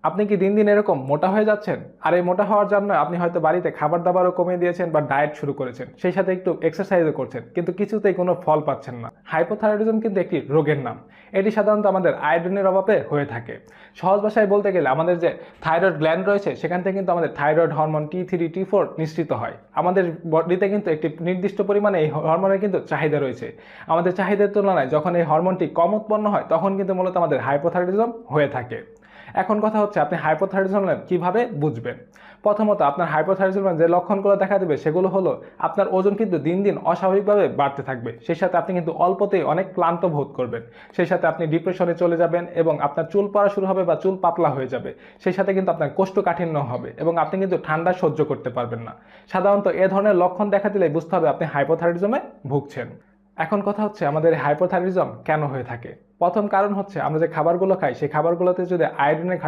আপনি কি দিন দিন এরকম মোটা হয়ে যাচ্ছেন? আর এই মোটা হওয়ার জন্য আপনি হয়তো বাড়িতে খাবার-দাবারও কমিয়ে দিয়েছেন বা ডায়েট শুরু করেছেন। সেই সাথে একটু এক্সারসাইজও করছেন। কিন্তু কিছুতেই কোনো ফল পাচ্ছেন না। হাইপোথাইরয়েডিজম কিন্তু একটি রোগের নাম। এটি সাধারণত আমাদের আয়োডিনের অভাবে হয়ে থাকে। সহজ ভাষায় বলতে গেলে আমাদের যে থাইরয়েড গ্ল্যান্ড রয়েছে সেখান থেকে কিন্তু আমাদের থাইরয়েড হরমোন T3, T4 নিঃসৃত হয়। আমাদের বডিতে কিন্তু একটি নির্দিষ্ট পরিমাণে এই হরমোনের কিন্তু চাহিদা রয়েছে। আমাদের চাহিদার তুলনায় যখন এই হরমোনটি কম উৎপন্ন হয় তখন কিন্তু মূলত আমাদের হাইপোথাইরয়েডিজম হয়ে থাকে। এখন কথা হচ্ছে আপনি হাইপোথাইরয়েডিজম কিভাবে বুঝবেন? প্রথমত আপনার হাইপোথাইরয়েডিজমের যে লক্ষণগুলো দেখা দেবে সেগুলো হলো আপনার ওজন কিন্তু দিন দিন অস্বাভাবিকভাবে বাড়তে থাকবে। সেই সাথে আপনি কিন্তু অল্পতেই অনেক ক্লান্ত বোধ করবেন। সেই সাথে আপনি ডিপ্রেশনে চলে যাবেন এবং আপনার চুল পড়া শুরু হবে বা চুল পাতলা হয়ে যাবে। সেই সাথে কিন্তু আপনার কোষ্ঠকাঠিন্য হবে এবং আপনি কিন্তু ঠান্ডা সহ্য করতে পারবেন না। সাধারণত এ ধরনের লক্ষণ দেখা দিলে বুঝতে হবে আপনি হাইপোথাইরয়েডিজমে ভুগছেন। এখন কথা হচ্ছে আমাদের হাইপোথাইরয়েডিজম কেন হয়ে থাকে? প্রথম কারণ হচ্ছে আমরা যে খাবারগুলো খাই সেই খাবারগুলোতে যদি আয়োডিনের